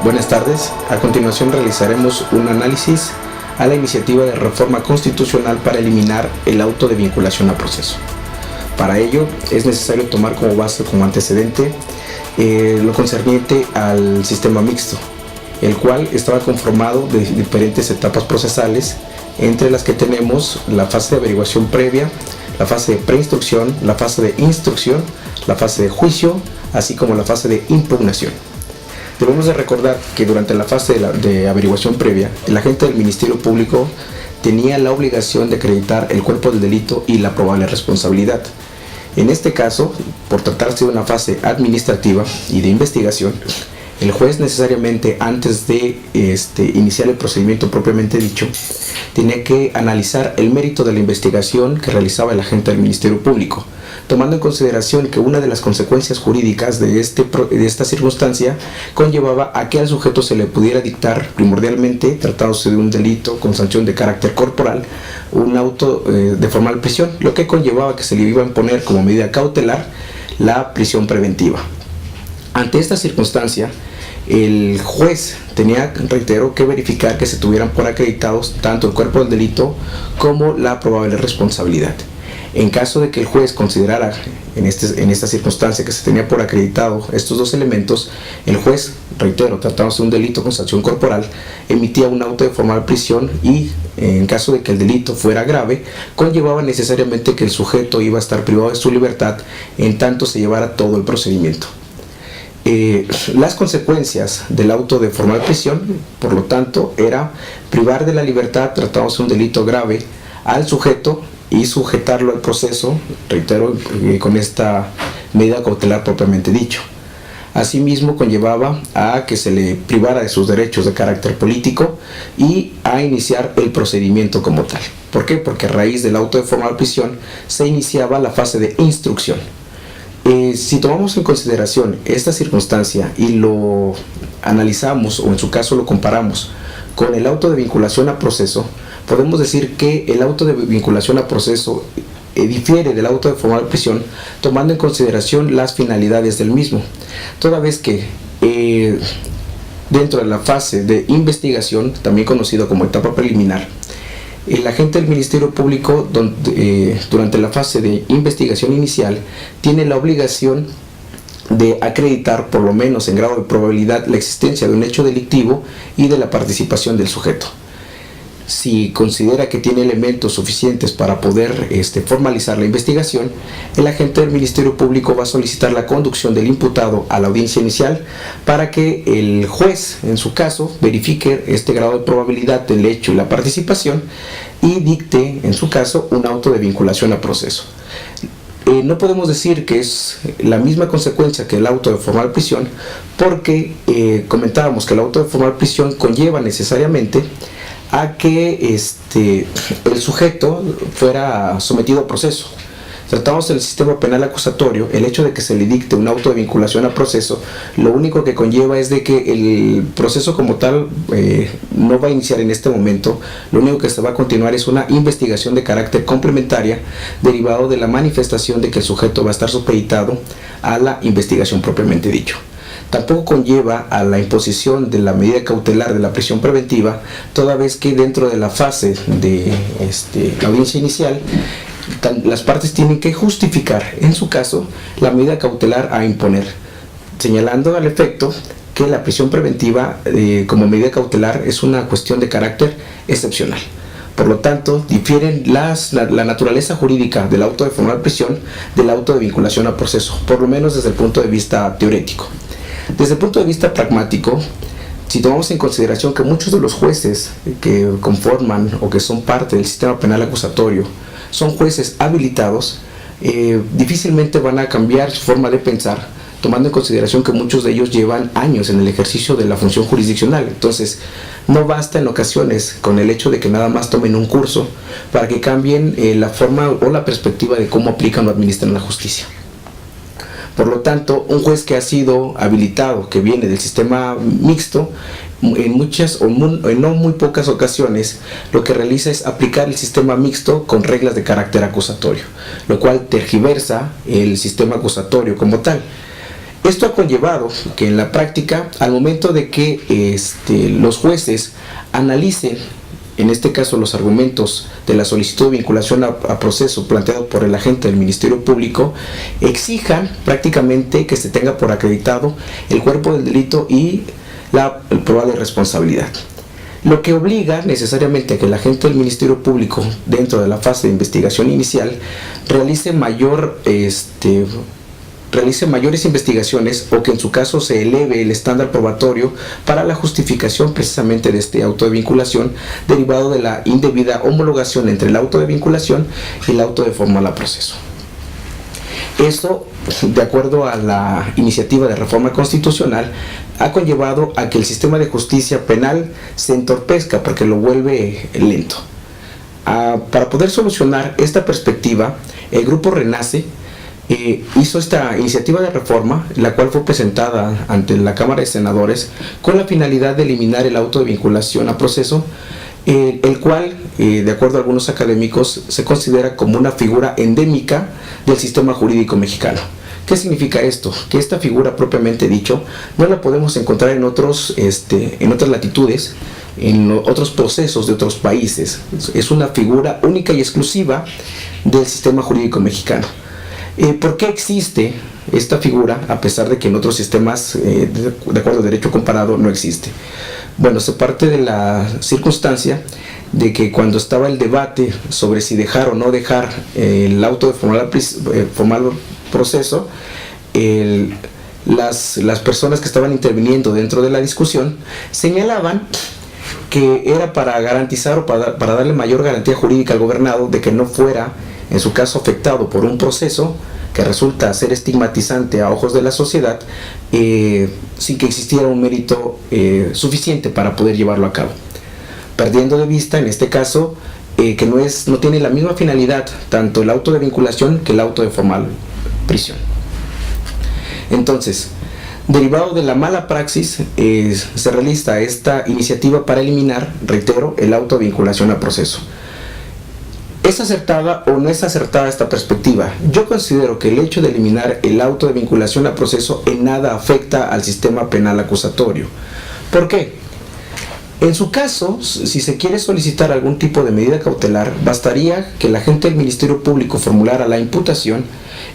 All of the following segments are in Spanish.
Buenas tardes. A continuación realizaremos un análisis a la iniciativa de reforma constitucional para eliminar el auto de vinculación a proceso. Para ello es necesario tomar como base, como antecedente, lo concerniente al sistema mixto, el cual estaba conformado de diferentes etapas procesales, entre las que tenemos la fase de averiguación previa, la fase de preinstrucción, la fase de instrucción, la fase de juicio, así como la fase de impugnación. Debemos de recordar que durante la fase de averiguación previa, el agente del Ministerio Público tenía la obligación de acreditar el cuerpo del delito y la probable responsabilidad. En este caso, por tratarse de una fase administrativa y de investigación, el juez necesariamente, antes de iniciar el procedimiento propiamente dicho, tenía que analizar el mérito de la investigación que realizaba el agente del Ministerio Público, tomando en consideración que una de las consecuencias jurídicas de esta circunstancia conllevaba a que al sujeto se le pudiera dictar, primordialmente, tratándose de un delito con sanción de carácter corporal, un auto de formal prisión, lo que conllevaba que se le iba a imponer como medida cautelar la prisión preventiva. Ante esta circunstancia, el juez tenía, reitero, que verificar que se tuvieran por acreditados tanto el cuerpo del delito como la probable responsabilidad. En caso de que el juez considerara en esta circunstancia que se tenía por acreditado estos dos elementos, el juez, reitero, tratándose de un delito con sanción corporal, emitía un auto de formal prisión y, en caso de que el delito fuera grave, conllevaba necesariamente que el sujeto iba a estar privado de su libertad en tanto se llevara todo el procedimiento. Las consecuencias del auto de formal prisión, por lo tanto, era privar de la libertad, tratándose de un delito grave, al sujeto y sujetarlo al proceso, reitero, con esta medida cautelar propiamente dicho. Asimismo, conllevaba a que se le privara de sus derechos de carácter político y a iniciar el procedimiento como tal. ¿Por qué? Porque a raíz del auto de formal prisión se iniciaba la fase de instrucción. Si tomamos en consideración esta circunstancia y lo analizamos, o en su caso lo comparamos con el auto de vinculación a proceso, podemos decir que el auto de vinculación a proceso difiere del auto de formal prisión, tomando en consideración las finalidades del mismo, toda vez que dentro de la fase de investigación, también conocido como etapa preliminar, el agente del Ministerio Público, durante la fase de investigación inicial, tiene la obligación de acreditar, por lo menos en grado de probabilidad, la existencia de un hecho delictivo y de la participación del sujeto. Si considera que tiene elementos suficientes para poder formalizar la investigación, el agente del Ministerio Público va a solicitar la conducción del imputado a la audiencia inicial para que el juez, en su caso, verifique este grado de probabilidad del hecho y la participación y dicte, en su caso, un auto de vinculación a proceso. No podemos decir que es la misma consecuencia que el auto de formal prisión, porque comentábamos que el auto de formal prisión conlleva necesariamente a que el sujeto fuera sometido a proceso. Tratamos del sistema penal acusatorio, el hecho de que se le dicte un auto de vinculación a proceso, lo único que conlleva es de que el proceso como tal no va a iniciar en este momento. Lo único que se va a continuar es una investigación de carácter complementaria derivado de la manifestación de que el sujeto va a estar supeditado a la investigación propiamente dicho. Tampoco conlleva a la imposición de la medida cautelar de la prisión preventiva, toda vez que dentro de la fase de la audiencia inicial, las partes tienen que justificar, en su caso, la medida cautelar a imponer, señalando al efecto que la prisión preventiva como medida cautelar es una cuestión de carácter excepcional. Por lo tanto, difieren la naturaleza jurídica del auto de formal prisión del auto de vinculación a proceso, por lo menos desde el punto de vista teórico. Desde el punto de vista pragmático, si tomamos en consideración que muchos de los jueces que conforman o que son parte del sistema penal acusatorio son jueces habilitados, difícilmente van a cambiar su forma de pensar, tomando en consideración que muchos de ellos llevan años en el ejercicio de la función jurisdiccional. Entonces, no basta en ocasiones con el hecho de que nada más tomen un curso para que cambien la forma o la perspectiva de cómo aplican o administran la justicia. Por lo tanto, un juez que ha sido habilitado, que viene del sistema mixto, en muchas o en no muy pocas ocasiones, lo que realiza es aplicar el sistema mixto con reglas de carácter acusatorio, lo cual tergiversa el sistema acusatorio como tal. Esto ha conllevado que en la práctica, al momento de que los jueces analicen, en este caso, los argumentos de la solicitud de vinculación a proceso planteado por el agente del Ministerio Público, exijan prácticamente que se tenga por acreditado el cuerpo del delito y la probable responsabilidad. Lo que obliga necesariamente a que el agente del Ministerio Público, dentro de la fase de investigación inicial, realice mayores investigaciones, o que en su caso se eleve el estándar probatorio para la justificación precisamente de este auto de vinculación, derivado de la indebida homologación entre el auto de vinculación y el auto de formal a proceso. Esto, de acuerdo a la iniciativa de reforma constitucional, ha conllevado a que el sistema de justicia penal se entorpezca porque lo vuelve lento. Para poder solucionar esta perspectiva, el Grupo Renace hizo esta iniciativa de reforma, la cual fue presentada ante la Cámara de Senadores con la finalidad de eliminar el auto de vinculación a proceso, el cual, de acuerdo a algunos académicos, se considera como una figura endémica del sistema jurídico mexicano. ¿Qué significa esto? Que esta figura, propiamente dicho, no la podemos encontrar en otras latitudes, en otros procesos de otros países. Es una figura única y exclusiva del sistema jurídico mexicano. ¿Por qué existe esta figura, a pesar de que en otros sistemas, de acuerdo a derecho comparado, no existe? Bueno, se parte de la circunstancia de que cuando estaba el debate sobre si dejar o no dejar el auto de formal proceso, las personas que estaban interviniendo dentro de la discusión señalaban que era para garantizar o para darle mayor garantía jurídica al gobernado de que no fuera, en su caso, afectado por un proceso que resulta ser estigmatizante a ojos de la sociedad, sin que existiera un mérito suficiente para poder llevarlo a cabo, perdiendo de vista, en este caso, que no tiene la misma finalidad tanto el auto de vinculación que el auto de formal prisión. Entonces, derivado de la mala praxis, se realiza esta iniciativa para eliminar, reitero, el auto de vinculación a proceso. ¿Es acertada o no es acertada esta perspectiva? Yo considero que el hecho de eliminar el auto de vinculación a proceso en nada afecta al sistema penal acusatorio. ¿Por qué? En su caso, si se quiere solicitar algún tipo de medida cautelar, bastaría que el agente del Ministerio Público formulara la imputación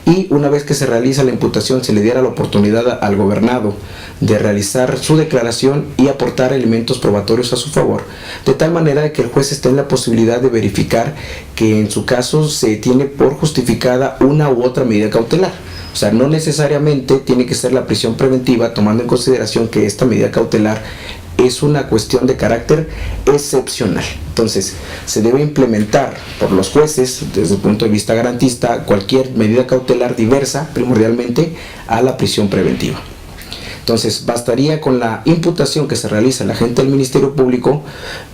y, una vez que se realiza la imputación, se le diera la oportunidad al gobernado de realizar su declaración y aportar elementos probatorios a su favor, de tal manera que el juez esté en la posibilidad de verificar que en su caso se tiene por justificada una u otra medida cautelar. O sea, no necesariamente tiene que ser la prisión preventiva, tomando en consideración que esta medida cautelar es una cuestión de carácter excepcional. Entonces, se debe implementar por los jueces, desde el punto de vista garantista, cualquier medida cautelar diversa, primordialmente, a la prisión preventiva. Entonces, bastaría con la imputación que se realiza el agente del Ministerio Público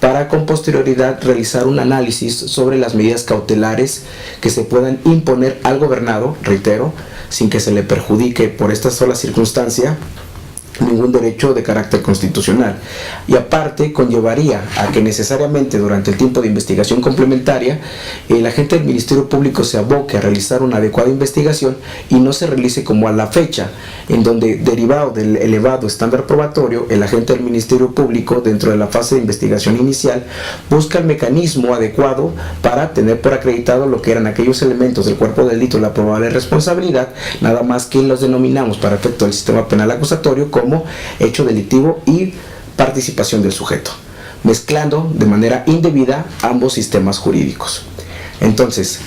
para, con posterioridad, realizar un análisis sobre las medidas cautelares que se puedan imponer al gobernado, reitero, sin que se le perjudique por esta sola circunstancia ningún derecho de carácter constitucional, y aparte conllevaría a que necesariamente durante el tiempo de investigación complementaria el agente del Ministerio Público se aboque a realizar una adecuada investigación y no se realice como a la fecha, en donde, derivado del elevado estándar probatorio, el agente del Ministerio Público, dentro de la fase de investigación inicial, busca el mecanismo adecuado para tener por acreditado lo que eran aquellos elementos del cuerpo del delito, la probable responsabilidad, nada más que los denominamos para efecto del sistema penal acusatorio como hecho delictivo y participación del sujeto, mezclando de manera indebida ambos sistemas jurídicos. Entonces,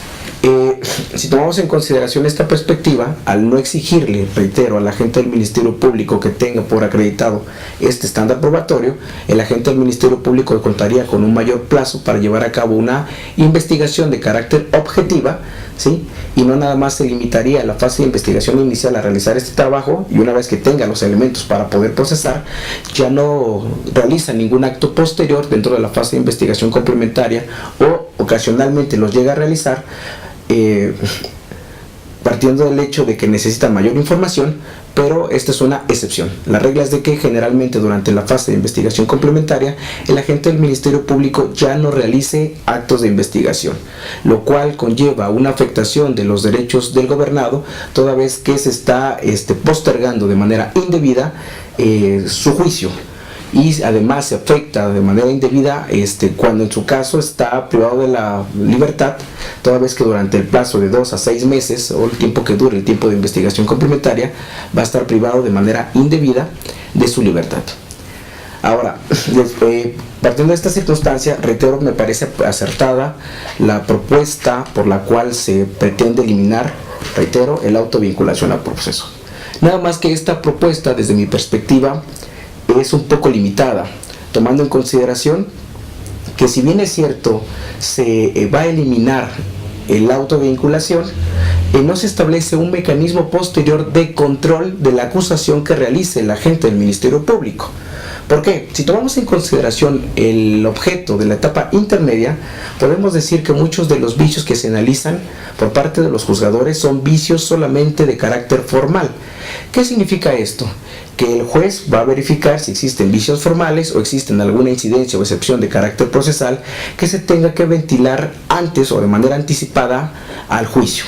si tomamos en consideración esta perspectiva, al no exigirle, reitero, al agente del Ministerio Público que tenga por acreditado este estándar probatorio, el agente del Ministerio Público contaría con un mayor plazo para llevar a cabo una investigación de carácter objetiva, ¿sí? Y no nada más se limitaría a la fase de investigación inicial a realizar este trabajo, y una vez que tenga los elementos para poder procesar, ya no realiza ningún acto posterior dentro de la fase de investigación complementaria, o ocasionalmente los llega a realizar partiendo del hecho de que necesita mayor información, pero esta es una excepción. La regla es de que generalmente durante la fase de investigación complementaria el agente del Ministerio Público ya no realice actos de investigación, lo cual conlleva una afectación de los derechos del gobernado, toda vez que se está postergando de manera indebida su juicio. Y además se afecta de manera indebida cuando en su caso está privado de la libertad, toda vez que durante el plazo de 2 a 6 meses o el tiempo que dure el tiempo de investigación complementaria va a estar privado de manera indebida de su libertad. Ahora, partiendo de esta circunstancia, reitero, me parece acertada la propuesta por la cual se pretende eliminar, reitero, el auto de vinculación al proceso. Nada más que esta propuesta, desde mi perspectiva, es un poco limitada, tomando en consideración que, si bien es cierto, se va a eliminar el auto de vinculación, no se establece un mecanismo posterior de control de la acusación que realice el agente del Ministerio Público. ¿Por qué? Si tomamos en consideración el objeto de la etapa intermedia, podemos decir que muchos de los vicios que se analizan por parte de los juzgadores son vicios solamente de carácter formal. ¿Qué significa esto? Que el juez va a verificar si existen vicios formales o existen alguna incidencia o excepción de carácter procesal que se tenga que ventilar antes o de manera anticipada al juicio.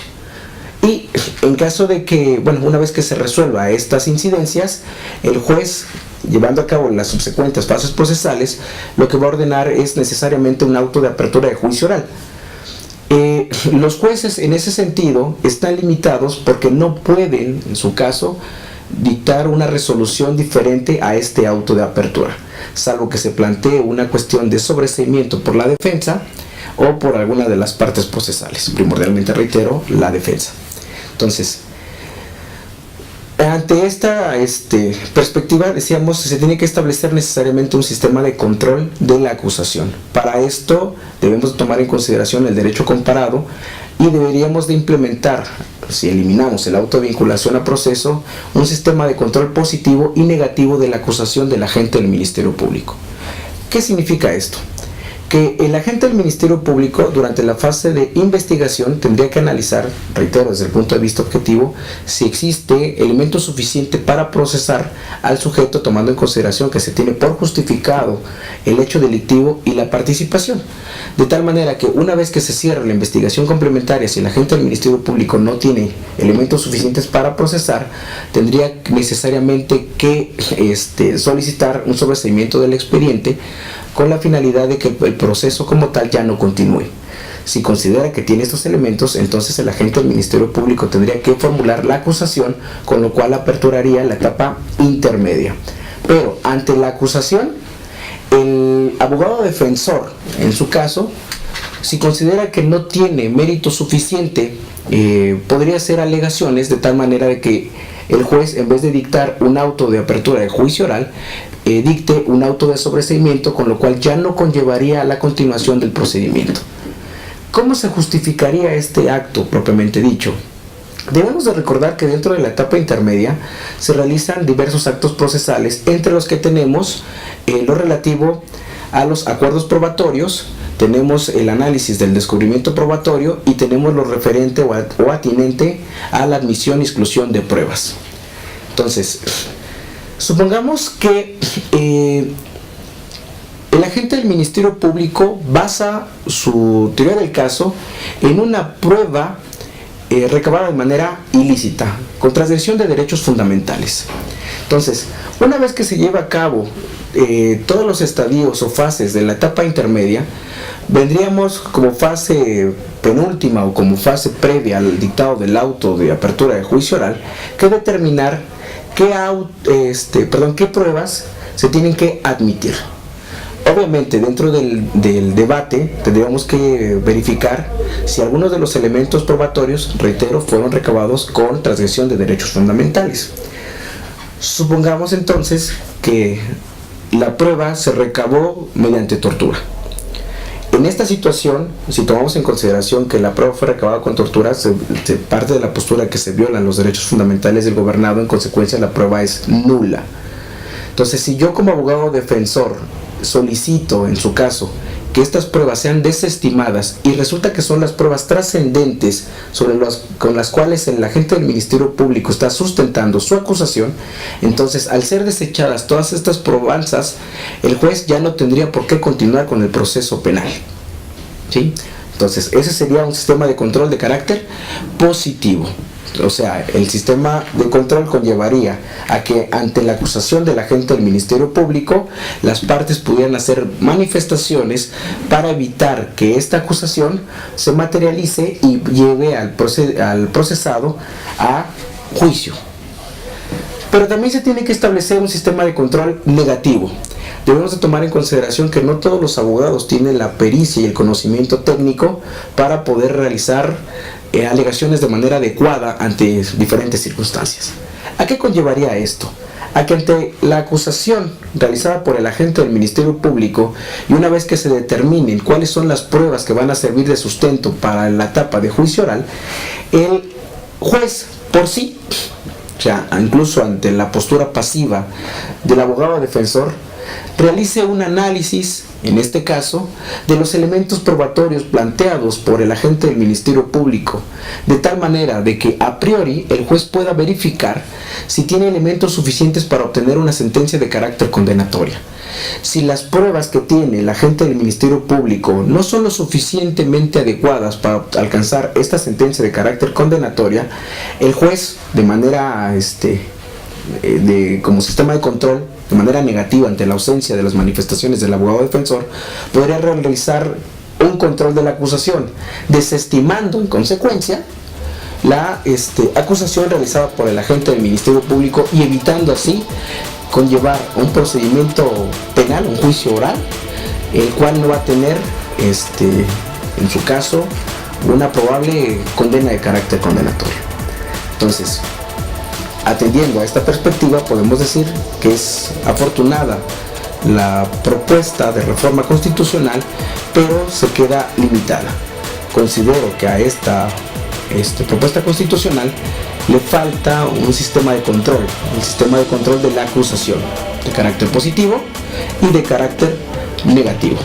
Y en caso de que, una vez que se resuelva estas incidencias, el juez, llevando a cabo las subsecuentes fases procesales, lo que va a ordenar es necesariamente un auto de apertura de juicio oral. Los jueces en ese sentido están limitados porque no pueden, en su caso, dictar una resolución diferente a este auto de apertura, salvo que se plantee una cuestión de sobreseimiento por la defensa o por alguna de las partes procesales, primordialmente, reitero, la defensa. Entonces, ante esta perspectiva, decíamos, se tiene que establecer necesariamente un sistema de control de la acusación. Para esto debemos tomar en consideración el derecho comparado y deberíamos de implementar, si eliminamos el auto de vinculación a proceso, un sistema de control positivo y negativo de la acusación del agente del Ministerio Público. ¿Qué significa esto? Que el agente del Ministerio Público, durante la fase de investigación, tendría que analizar, reitero, desde el punto de vista objetivo, si existe elemento suficiente para procesar al sujeto, tomando en consideración que se tiene por justificado el hecho delictivo y la participación. De tal manera que, una vez que se cierre la investigación complementaria, si el agente del Ministerio Público no tiene elementos suficientes para procesar, tendría necesariamente que solicitar un sobreseimiento del expediente, con la finalidad de que el proceso como tal ya no continúe. Si considera que tiene estos elementos, entonces el agente del Ministerio Público tendría que formular la acusación, con lo cual aperturaría la etapa intermedia. Pero ante la acusación, el abogado defensor, en su caso, si considera que no tiene mérito suficiente, podría hacer alegaciones de tal manera de que el juez, en vez de dictar un auto de apertura de juicio oral, dicte un auto de sobreseimiento, con lo cual ya no conllevaría la continuación del procedimiento. ¿Cómo se justificaría este acto propiamente dicho? Debemos de recordar que dentro de la etapa intermedia se realizan diversos actos procesales, entre los que tenemos lo relativo a los acuerdos probatorios, tenemos el análisis del descubrimiento probatorio y tenemos lo referente o atinente a la admisión y exclusión de pruebas. Entonces, supongamos que el agente del Ministerio Público basa su teoría del caso en una prueba recabada de manera ilícita, con transgresión de derechos fundamentales. Entonces, una vez que se lleva a cabo todos los estadios o fases de la etapa intermedia, vendríamos como fase penúltima o como fase previa al dictado del auto de apertura de juicio oral, que determinar qué pruebas se tienen que admitir. Obviamente, dentro del debate tendríamos que verificar si algunos de los elementos probatorios, reitero, fueron recabados con transgresión de derechos fundamentales. Supongamos entonces que la prueba se recabó mediante tortura. En esta situación, si tomamos en consideración que la prueba fue recabada con tortura, se parte de la postura que se violan los derechos fundamentales del gobernado. En consecuencia, la prueba es nula. Entonces, si yo como abogado defensor solicito, en su caso, que estas pruebas sean desestimadas y resulta que son las pruebas trascendentes con las cuales el agente del Ministerio Público está sustentando su acusación, entonces al ser desechadas todas estas probanzas, el juez ya no tendría por qué continuar con el proceso penal. ¿Sí? Entonces ese sería un sistema de control de carácter positivo. O sea, el sistema de control conllevaría a que ante la acusación del agente del Ministerio Público, las partes pudieran hacer manifestaciones para evitar que esta acusación se materialice y lleve al procesado a juicio. Pero también se tiene que establecer un sistema de control negativo. Debemos de tomar en consideración que no todos los abogados tienen la pericia y el conocimiento técnico para poder realizar alegaciones de manera adecuada ante diferentes circunstancias. ¿A qué conllevaría esto? A que ante la acusación realizada por el agente del Ministerio Público y una vez que se determinen cuáles son las pruebas que van a servir de sustento para la etapa de juicio oral, el juez por sí, o sea, incluso ante la postura pasiva del abogado defensor, realice un análisis, en este caso, de los elementos probatorios planteados por el agente del Ministerio Público, de tal manera de que a priori el juez pueda verificar si tiene elementos suficientes para obtener una sentencia de carácter condenatoria. Si las pruebas que tiene el agente del Ministerio Público no son lo suficientemente adecuadas para alcanzar esta sentencia de carácter condenatoria, el juez, de manera como sistema de control, de manera negativa ante la ausencia de las manifestaciones del abogado defensor, podría realizar un control de la acusación, desestimando en consecuencia la acusación realizada por el agente del Ministerio Público y evitando así conllevar un procedimiento penal, un juicio oral, el cual no va a tener, en su caso, una probable condena de carácter condenatorio. Entonces, atendiendo a esta perspectiva, podemos decir que es afortunada la propuesta de reforma constitucional, pero se queda limitada. Considero que a esta propuesta constitucional le falta un sistema de control, el sistema de control de la acusación, de carácter positivo y de carácter negativo.